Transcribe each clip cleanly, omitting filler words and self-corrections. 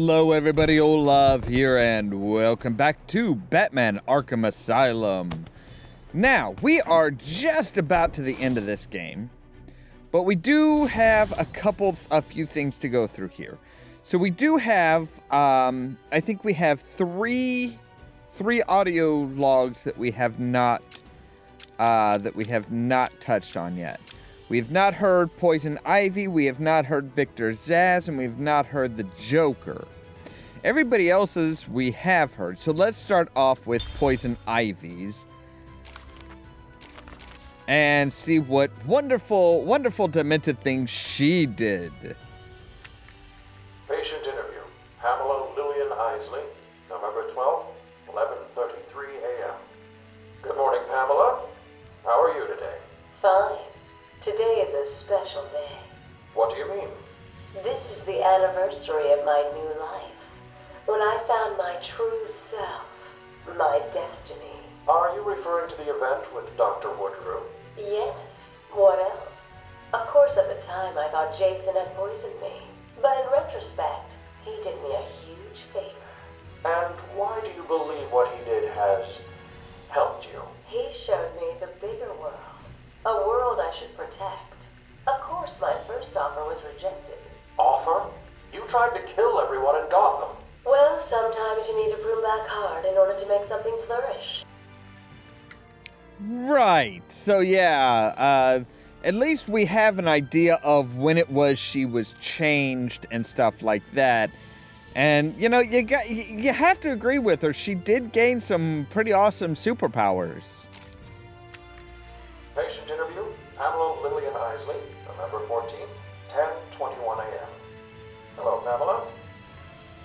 Hello everybody, Ollamh here, and welcome back to Batman Arkham Asylum. Now, we are just about to the end of this game, but we do have a few things to go through here. So we do have, I think we have three audio logs that we have not touched on yet. We have not heard Poison Ivy, we have not heard Victor Zsasz, and we have not heard the Joker. Everybody else's we have heard, so let's start off with Poison Ivy's and see what wonderful, wonderful demented things she did. Patient interview. Pamela Lillian Isley, November 12th, 11:33 a.m. Good morning, Pamela. How are you today? Fine. Today is a special day. What do you mean? This is the anniversary of my new life, when I found my true self, my destiny. Are you referring to the event with Dr. Woodrow? Yes, what else? Of course at the time I thought Jason had poisoned me, but in retrospect, he did me a huge favor. And why do you believe what he did has helped you? He showed me the bigger world. A world I should protect. Of course, my first offer was rejected. Offer? You tried to kill everyone in Gotham. Well, sometimes you need to prune back hard in order to make something flourish. Right, so yeah, at least we have an idea of when it was she was changed and stuff like that. And, you know, you have to agree with her. She did gain some pretty awesome superpowers. Patient interview. Pamela Lillian Isley, November 14th, 10:21 a.m. Hello, Pamela.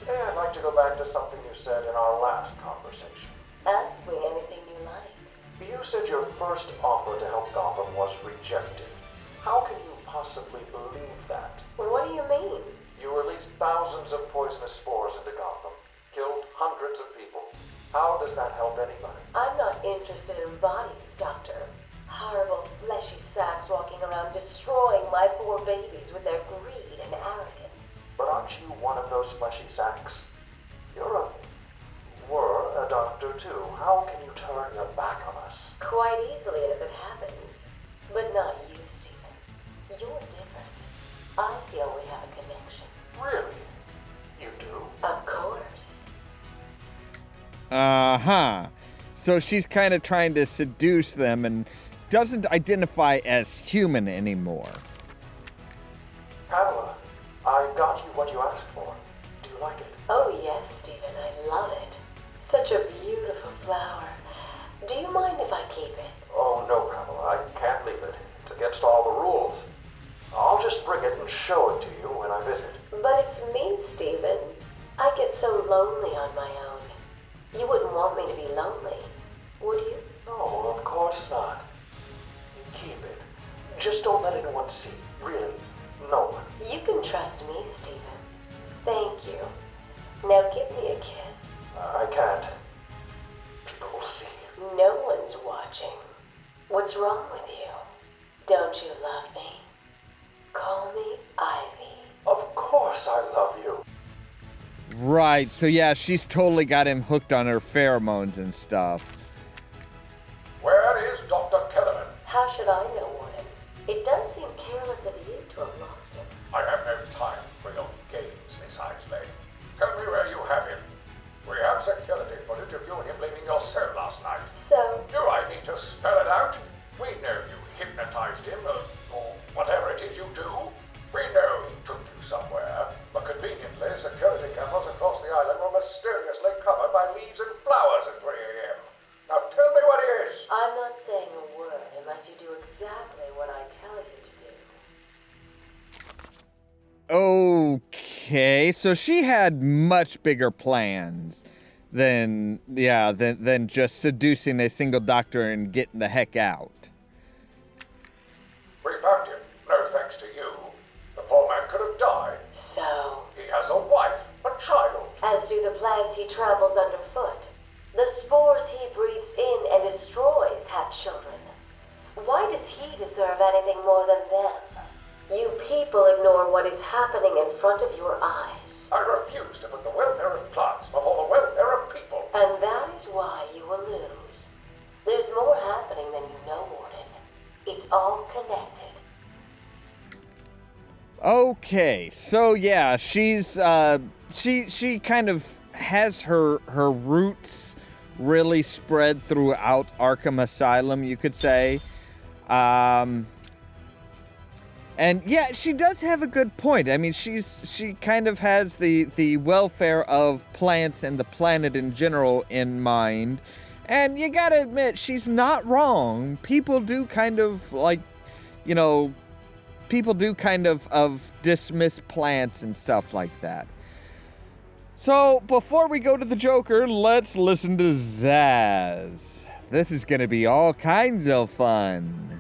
Today I'd like to go back to something you said in our last conversation. Ask me anything you like. You said your first offer to help Gotham was rejected. How can you possibly believe that? Well, what do you mean? You released thousands of poisonous spores into Gotham, killed hundreds of people. How does that help anybody? I'm not interested in bodies, Doctor. Horrible, fleshy sacks walking around destroying my poor babies with their greed and arrogance. But aren't you one of those fleshy sacks? Were a doctor too. How can you turn your back on us? Quite easily as it happens. But not you, Stephen. You're different. I feel we have a connection. Really? You do? Of course. Uh-huh. So she's kind of trying to seduce them and doesn't identify as human anymore. Pamela, I got you what you asked for. Do you like it? Oh yes, Stephen, I love it. Such a beautiful flower. Do you mind if I keep it? Oh no, Pamela, I can't leave it. It's against all the rules. I'll just bring it and show it to you when I visit. But it's me, Stephen. I get so lonely on my own. You wouldn't want me to be lonely, would you? No, of course not. You keep it. Just don't let anyone see. Really, no one. You can trust me, Stephen. Thank you. Now give me a kiss. I can't. People will see. No one's watching. What's wrong with you? Don't you love me? Call me Ivy. Of course I love you. Right, so yeah, she's totally got him hooked on her pheromones and stuff. Where is Dr. Kellerman? How should I know, Warden? It does seem careless of you to have lost him. I have no time for your games, Miss Isley. Tell me where you have him. We have security footage of you and him leaving your cell last night. So, Do I need to spell it out? We know you hypnotized him, or whatever it is you do. We know he took you somewhere, but conveniently, security cameras across the island were mysteriously covered by leaves and flowers at 3 a.m. Now tell me what it is. I'm not saying a word unless you do exactly what I tell you to do. Okay, so she had much bigger plans than just seducing a single doctor and getting the heck out. We found him, no thanks to you. The poor man could have died. So, He has a wife, a child. as do the plants he tramples underfoot. The spores he breathes in and destroys have children. Why does he deserve anything more than them? You people ignore what is happening in front of your eyes. I refuse to put the welfare of plants before the welfare of people. And that is why you will lose. There's more happening than you know, Warden. It's all connected. Okay, so yeah, she's she kind of has her roots really spread throughout Arkham Asylum, you could say. And yeah, she does have a good point. I mean, she kind of has the welfare of plants and the planet in general in mind. And you gotta admit, she's not wrong. People do kind of dismiss plants and stuff like that. So, before we go to the Joker, let's listen to Zaz. This is gonna be all kinds of fun.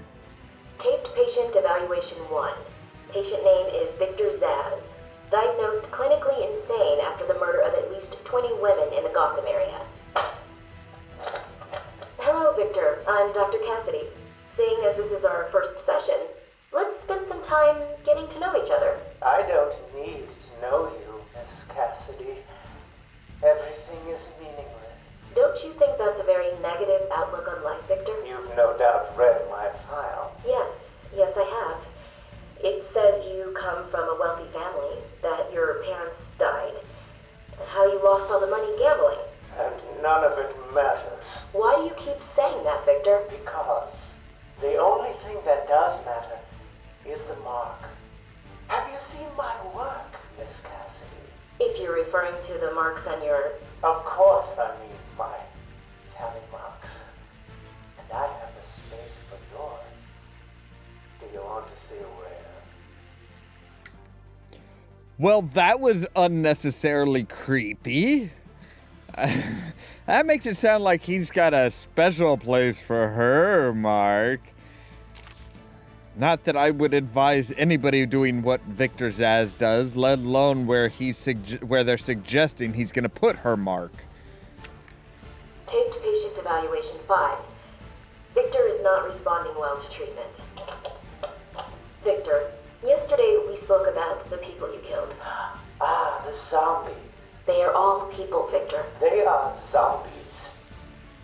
Taped patient evaluation 1. Patient name is Victor Zaz. Diagnosed clinically insane after the murder of at least 20 women in the Gotham area. Hello, Victor. I'm Dr. Cassidy. Seeing as this is our first session, let's spend some time getting to know each other. I don't need to know you, Miss Cassidy. Everything is meaningless. Don't you think that's a very negative outlook on life, Victor? You've no doubt read my file. Yes, I have. It says you come from a wealthy family, that your parents died, how you lost all the money gambling. And none of it matters. Why do you keep saying that, Victor? Because the only thing that does matter is the mark. Have you seen my work, Miss Cassidy? If you're referring to the marks on your... Of course I mean my tally marks. And I have a space for yours. Do you want to see where? Well, that was unnecessarily creepy. That makes it sound like he's got a special place for her, Mark. Not that I would advise anybody doing what Victor Zaz does, let alone where they're suggesting he's going to put her mark. Taped patient evaluation 5. Victor is not responding well to treatment. Victor, yesterday we spoke about the people you killed. Ah, the zombies. They are all people, Victor. They are zombies,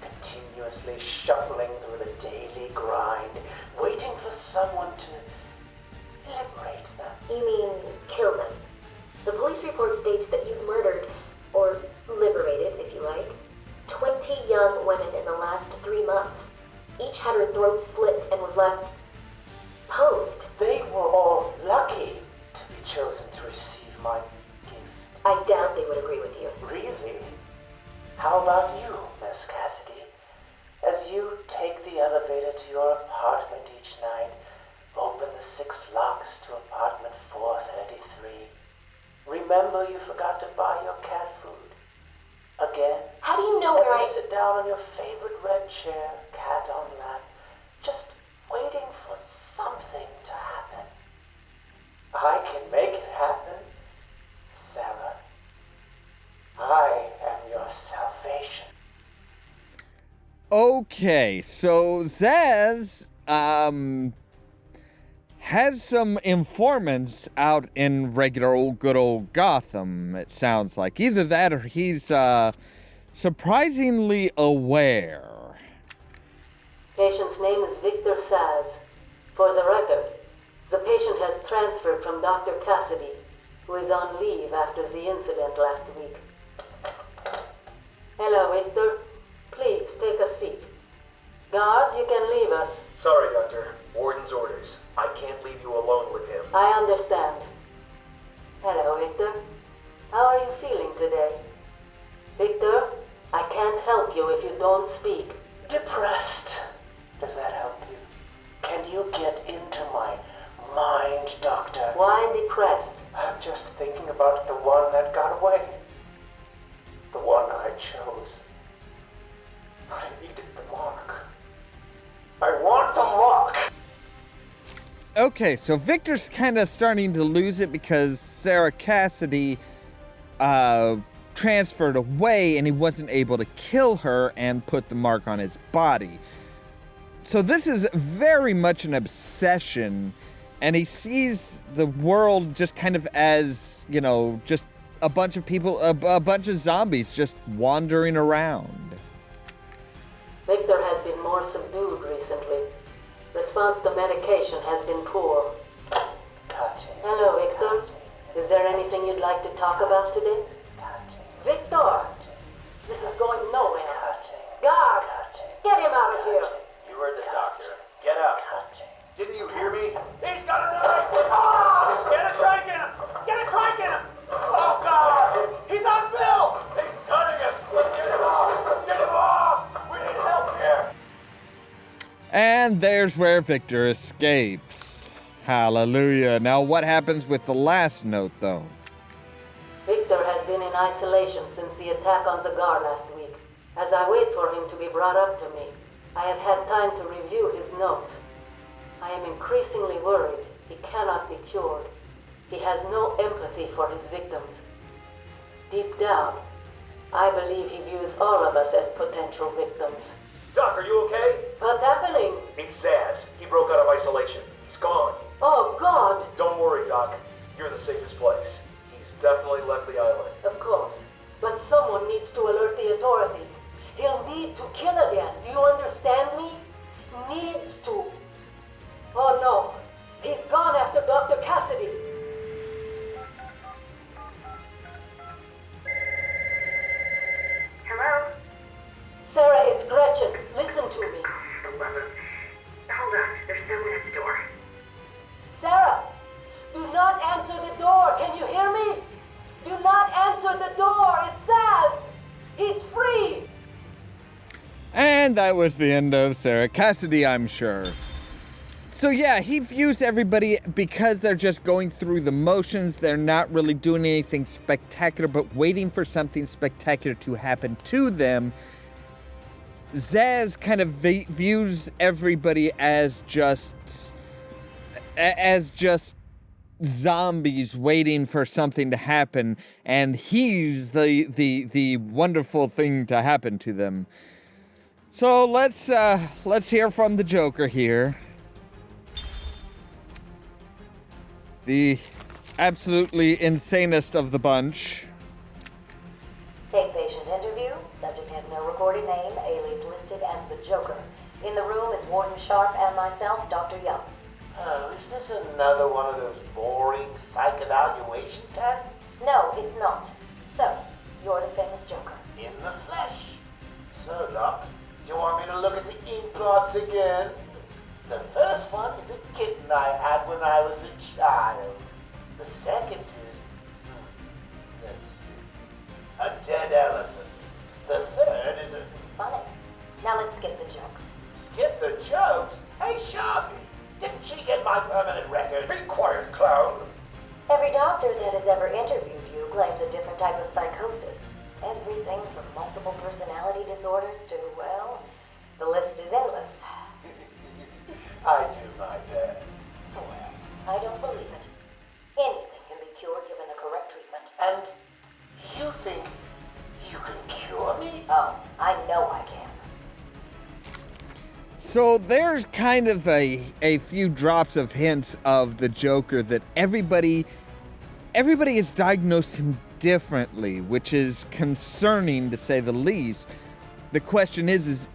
continuously shuffling through the daily grind, waiting for someone to liberate them. You mean kill them? The police report states that you've murdered, or liberated if you like, 20 young women in the last 3 months. Each had her throat slit and was left posed. They were all lucky to be chosen to receive my gift. I doubt they would agree with you. Really? How about you, Miss Cassidy? As you take the elevator to your apartment each night, open the 6 locks to apartment 433. Remember you forgot to buy your cat food. Again? How do you know As where you sit down on your favorite red chair, cat on lap, just waiting for something to happen. I can make it happen, Sarah. I am your salvation. Okay, so Zaz, has some informants out in regular old good old Gotham, it sounds like. Either that or he's, surprisingly aware. Patient's name is Victor Zaz. For the record, the patient has transferred from Dr. Cassidy, who is on leave after the incident last week. Hello, Victor. Please, take a seat. Guards, you can leave us. Sorry, Doctor. Warden's orders. I can't leave you alone with him. I understand. Hello, Victor. How are you feeling today? Victor, I can't help you if you don't speak. Depressed. Does that help you? Can you get into my mind, Doctor? Why depressed? I'm just thinking about the one that got away. The one I chose. I needed the mark. I want the mark! Okay, so Victor's kind of starting to lose it because Sarah Cassidy transferred away and he wasn't able to kill her and put the mark on his body. So this is very much an obsession And he sees the world just kind of as, just a bunch of people, a bunch of zombies just wandering around. Victor has been more subdued recently. Response to medication has been poor. Hello, Victor. Is there anything you'd like to talk about today? Victor! This is going nowhere. Guards! Get him out of here! You heard the doctor. Get up. Didn't you hear me? He's got a knife! Ah! Get a trike in him! Get a trike in him! Oh, God! He's on Bill! He's cutting him! Get him off! Get him off! We need help here! And there's where Victor escapes. Hallelujah. Now what happens with the last note, though? Victor has been in isolation since the attack on Zagar last week. As I wait for him to be brought up to me, I have had time to review his notes. I am increasingly worried he cannot be cured. He has no empathy for his victims. Deep down, I believe he views all of us as potential victims. Doc, are you okay? What's happening? It's Zaz. He broke out of isolation. He's gone. Oh, God! Don't worry, Doc. You're in the safest place. He's definitely left the island. Of course. But someone needs to alert the authorities. He'll need to kill again. Do you understand me? Needs to. Oh no. He's gone after Dr. Cassidy. Hello? Sarah, it's Gretchen. Listen to me. Hold on, there's someone at the door. Sarah, do not answer the door. Can you hear me? Do not answer the door. It says he's free. And that was the end of Sarah Cassidy, I'm sure. So yeah, he views everybody because they're just going through the motions. They're not really doing anything spectacular, but waiting for something spectacular to happen to them. Zaz kind of views everybody as just zombies waiting for something to happen, and he's the wonderful thing to happen to them. So let's hear from the Joker here. The absolutely insanest of the bunch. Take patient interview. Subject has no recorded name. Alias listed as the Joker. In the room is Warden Sharp and myself, Dr. Young. Oh, is this another one of those boring psych evaluation tests? No, it's not. So, you're the famous Joker. In the flesh. So, Doc, do you want me to look at the ink blots again? The first one is a kitten I had when I was a child. The second is, let's see, a dead elephant. The third is a... Funny. Now let's skip the jokes. Skip the jokes? Hey, Sharpie, didn't she get my permanent record? Be quiet, clown. Every doctor that has ever interviewed you claims a different type of psychosis. Everything from multiple personality disorders to, well, the list is endless. I do my best. Well, I don't believe it. Anything can be cured given the correct treatment. And you think you can cure me? Oh, I know I can. So there's kind of a few drops of hints of the Joker that everybody has diagnosed him differently, which is concerning to say the least. The question is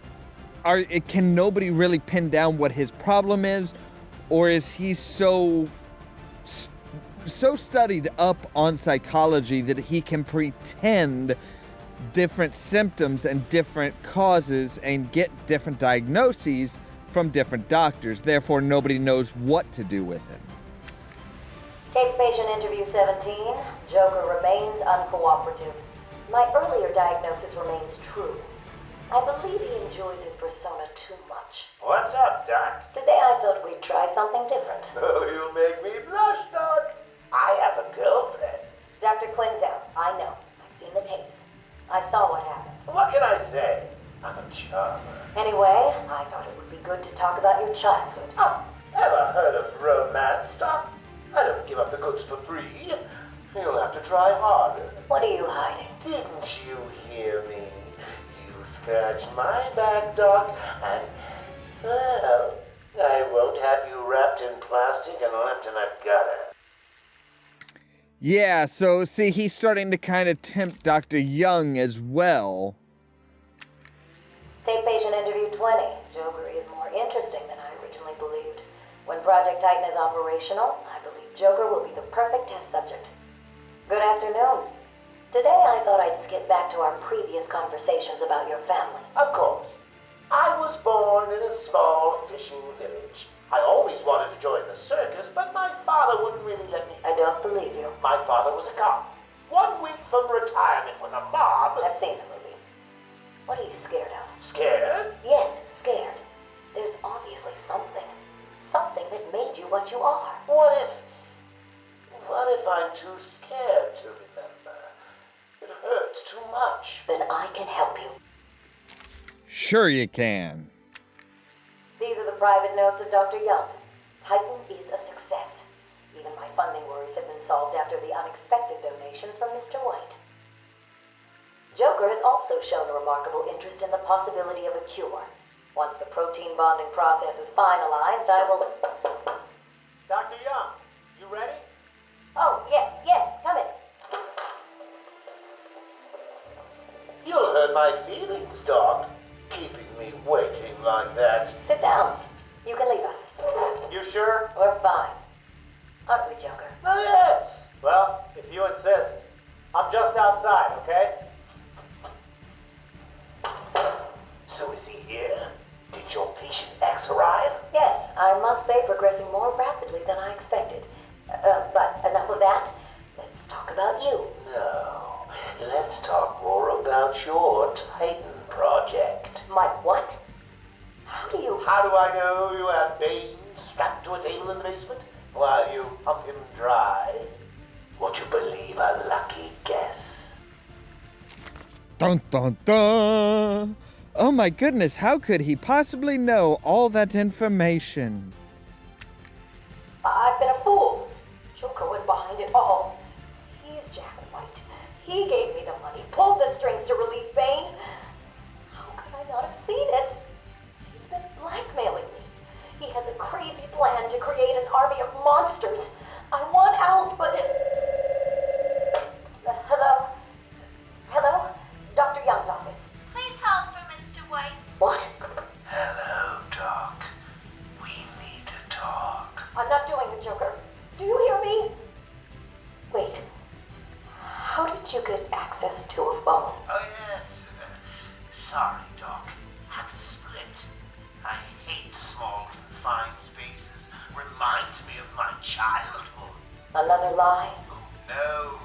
can nobody really pin down what his problem is, or is he so studied up on psychology that he can pretend different symptoms and different causes and get different diagnoses from different doctors, therefore nobody knows what to do with him? Take patient interview 17. Joker remains uncooperative. My earlier diagnosis remains true. I believe he enjoys his persona too much. What's up, Doc? Today I thought we'd try something different. Oh, you make me blush, Doc. I have a girlfriend. Dr. Quinzel, I know. I've seen the tapes. I saw what happened. What can I say? I'm a charmer. Anyway, I thought it would be good to talk about your childhood. Oh, ever heard of romance, Doc? I don't give up the goods for free. You'll have to try harder. What are you hiding? Didn't you hear me? You scratch my back, Doc, and, well, I won't have you wrapped in plastic and left in a gutter. Yeah, so see, he's starting to kind of tempt Dr. Young as well. Take patient interview 20. Joker is more interesting than I originally believed. When Project Titan is operational, I believe Joker will be the perfect test subject. Good afternoon. Today I thought I'd skip back to our previous conversations about your family. Of course. I was born in a small fishing village. I always wanted to join the circus, but my father wouldn't really let me. I don't believe you. My father was a cop. 1 week from retirement when the mob... I've seen the movie. What are you scared of? Scared? Yes, scared. There's obviously something. Something that made you what you are. What if I'm too scared to remember? It hurts too much. Then I can help you. Sure you can. These are the private notes of Dr. Young. Titan is a success. Even my funding worries have been solved after the unexpected donations from Mr. White. Joker has also shown a remarkable interest in the possibility of a cure. Once the protein bonding process is finalized, I will... Dr. Young, you ready? Oh, yes, come in. You'll hurt my feelings, Doc, keeping me waiting like that. Sit down. You can leave us. You sure? We're fine. Aren't we, Joker? Oh, yes. Well, if you insist. I'm just outside, okay? So is he here? Did your patient X arrive? Yes, I must say progressing more rapidly than I expected. But enough of that. Let's talk about you. No. Let's talk more about your Titan project. My what? How do you... How do I know you have Bane strapped to a table in the basement while you pump him dry? Would you believe a lucky guess? Dun dun dun! Oh my goodness, how could he possibly know all that information? I've been a fool. Joker was behind it all. He's Jack White. He gave me the money, pulled the strings to release Bane. How could I not have seen it? He's been blackmailing me. He has a crazy plan to create an army of monsters. I want out, but... Hello? Hello? Dr. Young's office. Please hold for Mr. White. What? Hello, Doc. We need to talk. I'm not doing it, Joker. Do you hear me? Wait. How did you get access to a phone? Oh, yes. Sorry, Doc. Had to split. I hate small, confined spaces. Reminds me of my childhood. Another lie? Who knows?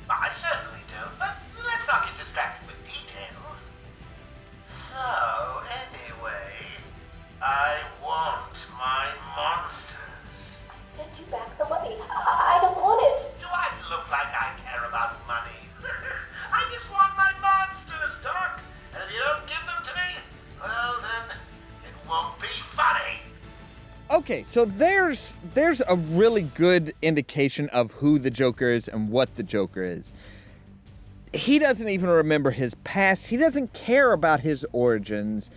I certainly don't, but let's not get distracted with details. So, anyway, I want my monsters. I sent you back the money. I don't want it. Do I look like I care about money? I just want my monsters, Doc. And if you don't give them to me, well then, it won't be funny. Okay, so there's a really good indication of who the Joker is and what the Joker is. He doesn't even remember his past. He doesn't care about his origins.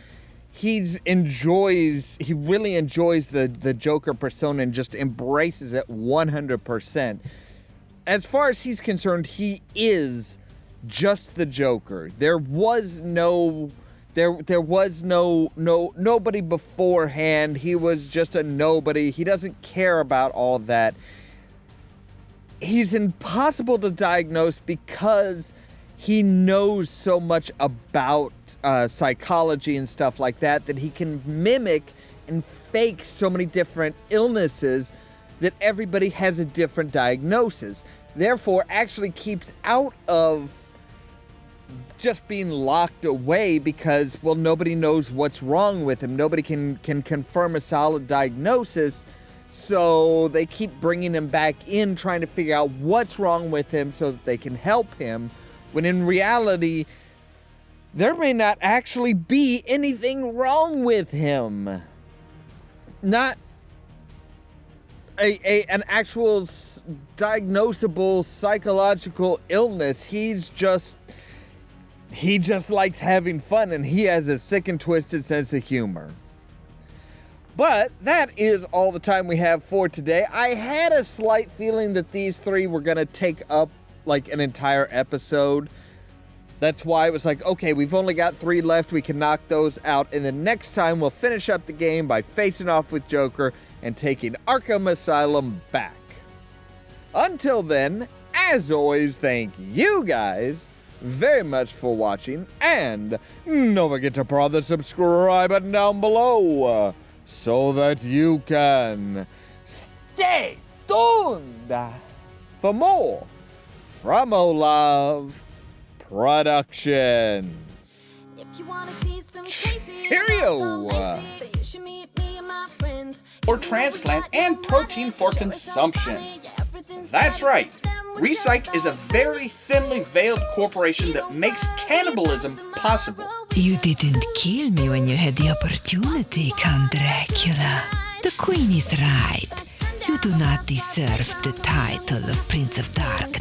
He really enjoys the Joker persona and just embraces it 100%. As far as he's concerned, he is just the Joker. There was nobody beforehand. He was just a nobody. He doesn't care about all that. He's impossible to diagnose because he knows so much about psychology and stuff like that he can mimic and fake so many different illnesses that everybody has a different diagnosis. Therefore, actually keeps out of just being locked away because, well, nobody knows what's wrong with him. Nobody can confirm a solid diagnosis, so they keep bringing him back in, trying to figure out what's wrong with him so that they can help him, when in reality, there may not actually be anything wrong with him. Not an actual diagnosable psychological illness. He just likes having fun, and he has a sick and twisted sense of humor. But that is all the time we have for today. I had a slight feeling that these three were going to take up like an entire episode. That's why it was like, okay, we've only got 3 left. We can knock those out. And then next time we'll finish up the game by facing off with Joker and taking Arkham Asylum back. Until then, as always, thank you guys very much for watching. And don't forget to press the subscribe button down below so that you can stay tuned for more from Ollamh Productions. If you wanna see some crazy, Cheerio! you should meet me and my friends. Or transplant and protein for consumption. That's right. Recyc is a very thinly veiled corporation that makes cannibalism possible. You didn't kill me when you had the opportunity, Count Dracula. The Queen is right. You do not deserve the title of Prince of Darkness.